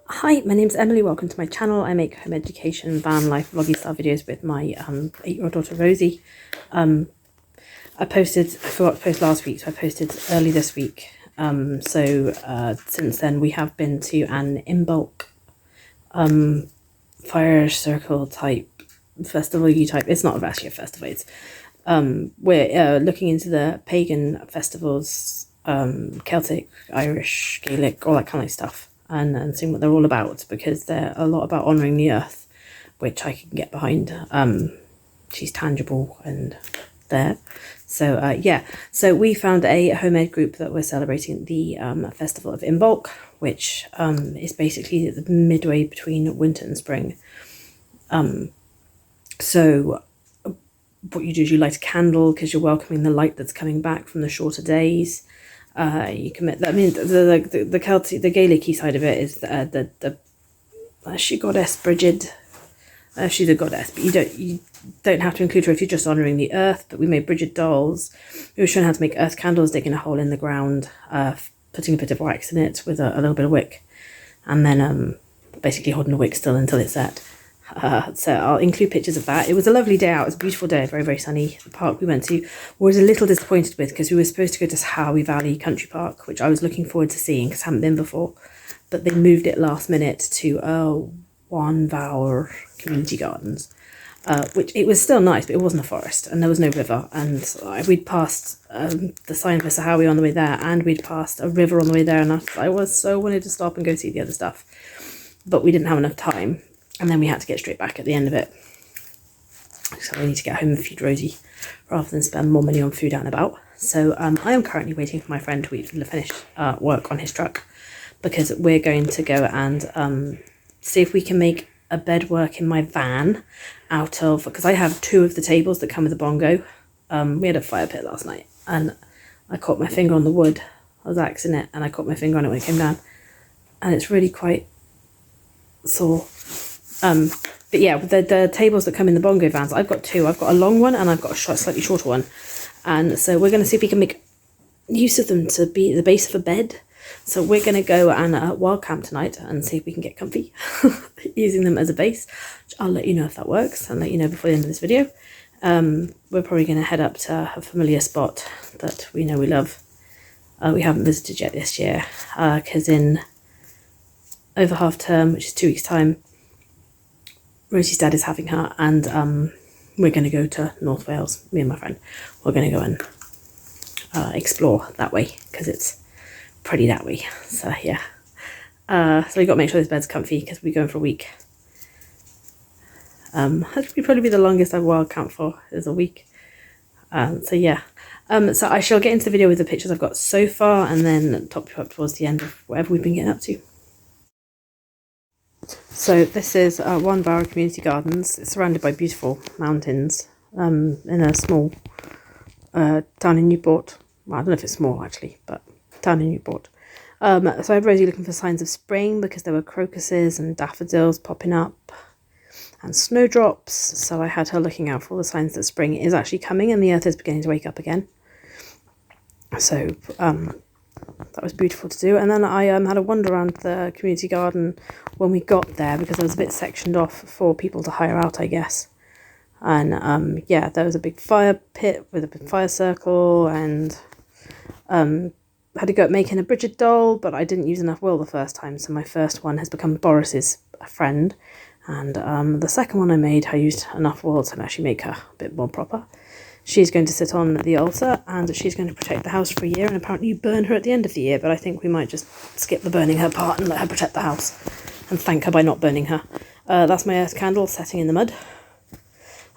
Hi, my name's Emily. Welcome to my channel. I make home education, van life, vloggy style videos with my 8-year-old daughter Rosie. I forgot to post last week, so I posted early this week. Since then we have been to an in-bulk fire circle type festival type. It's not actually a festival. It's we're looking into the pagan festivals, Celtic, Irish, Gaelic, all that kind of stuff. And seeing what they're all about, because they're a lot about honouring the earth, which I can get behind. She's tangible and there. So yeah, so we found a home ed group that we're celebrating the festival of Imbolc, which is basically the midway between winter and spring. So what you do is you light a candle because you're welcoming the light that's coming back from the shorter days. You commit. I mean, the Celtic, the Gaelic side of it is the she goddess Brigid. She's a goddess, but you don't have to include her if you're just honouring the earth. But we made Brigid dolls. We were showing how to make earth candles, digging a hole in the ground, putting a bit of wax in it with a little bit of wick, and then basically holding the wick still until it's set. So I'll include pictures of that. It was a lovely day out. It was a beautiful day, very, very sunny. The park we went to was a little disappointed with because we were supposed to go to Howie Valley Country Park, which I was looking forward to seeing because I hadn't been before. But they moved it last minute to One Vour Community Gardens, which it was still nice, but it wasn't a forest and there was no river. And we'd passed the sign for Howie on the way there, and we'd passed a river on the way there, and I was so wanted to stop and go see the other stuff. But we didn't have enough time. And then we had to get straight back at the end of it. So we need to get home and feed Rosie rather than spend more money on food out and about. So I am currently waiting for my friend to finish work on his truck, because we're going to go and see if we can make a bed work in my van out of, because I have 2 of the tables that come with a bongo. We had a fire pit last night and I caught my finger on the wood. I was axing it and I caught my finger on it when it came down, and it's really quite sore. But yeah, the tables that come in the bongo vans, I've got 2. I've got a long one and I've got a slightly shorter one. And so we're going to see if we can make use of them to be the base of a bed. So we're going to go and wild camp tonight and see if we can get comfy using them as a base. I'll let you know if that works and let you know before the end of this video. We're probably going to head up to a familiar spot that we know we love. We haven't visited yet this year because in over half term, which is 2 weeks time, Rosie's dad is having her, and we're going to go to North Wales, me and my friend. We're going to go and explore that way because it's pretty that way. So yeah, so we got to make sure this bed's comfy because we're going for a week. That'd probably be the longest I've wild camped for, is a week. So yeah, so I shall get into the video with the pictures I've got so far, and then top you up towards the end of whatever we've been getting up to. So this is One Vour Community Gardens. It's surrounded by beautiful mountains in a small town in Newport. Well, I don't know if it's small actually, but town in Newport. So I had Rosie looking for signs of spring because there were crocuses and daffodils popping up and snowdrops. So I had her looking out for all the signs that spring is actually coming and the earth is beginning to wake up again. So that was beautiful to do. And then I had a wander around the community garden when we got there, because I was a bit sectioned off for people to hire out, I guess. And yeah, there was a big fire pit with a big fire circle, and had to go at making a Brigid doll, but I didn't use enough wool the first time, so my first one has become Boris's friend, and the second one I made, I used enough wool to actually make her a bit more proper. She's going to sit on the altar, and she's going to protect the house for a year, and apparently you burn her at the end of the year, but I think we might just skip the burning her part and let her protect the house and thank her by not burning her. That's my earth candle setting in the mud,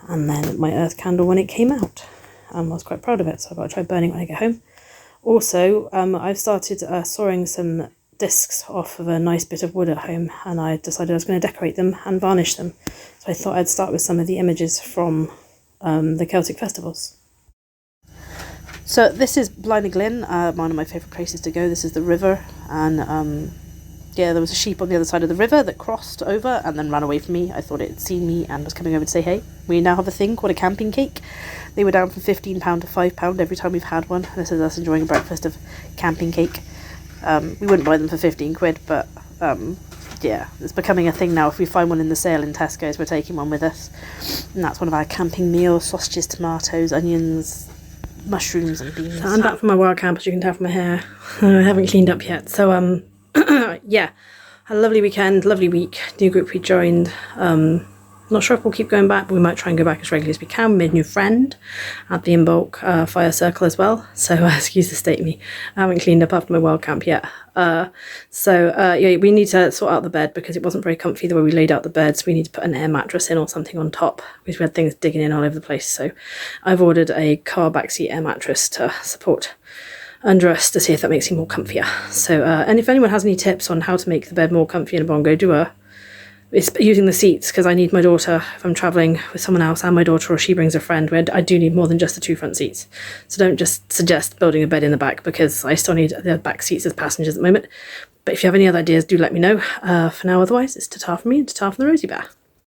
and then my earth candle when it came out, and I was quite proud of it, so I've got to try burning when I get home. Also, I've started sawing some discs off of a nice bit of wood at home, and I decided I was going to decorate them and varnish them, so I thought I'd start with some of the images from the Celtic festivals. So this is Blaenau, one of my favourite places to go. This is the river, and yeah, there was a sheep on the other side of the river that crossed over and then ran away from me. I thought it had seen me and was coming over to say hey. We now have a thing called a camping cake. They were down from £15 to £5 every time we've had one. This is us enjoying a breakfast of camping cake. We wouldn't buy them for 15 quid, but yeah, it's becoming a thing now. If we find one in the sale in Tesco's, we're taking one with us. And that's one of our camping meals: sausages, tomatoes, onions, mushrooms and beans. So I'm back from my wild camp, as you can tell from my hair. I haven't cleaned up yet. So yeah, had a lovely weekend, lovely week. New group we joined. Not sure if we'll keep going back, but we might try and go back as regularly as we can. We made a new friend at the Inbulk fire circle as well. So excuse the state of me. I haven't cleaned up after my wild camp yet. Yeah, we need to sort out the bed because it wasn't very comfy the way we laid out the bed. So we need to put an air mattress in or something on top because we had things digging in all over the place. So I've ordered a car backseat air mattress to support under us to see if that makes it more comfier. So and if anyone has any tips on how to make the bed more comfy in a bongo, it's using the seats, because I need my daughter, if I'm travelling with someone else and my daughter, or she brings a friend, I do need more than just the 2 front seats. So don't just suggest building a bed in the back, because I still need the back seats as passengers at the moment. But if you have any other ideas, do let me know. For now, otherwise, it's ta-ta from me and ta-ta from the Rosie Bear.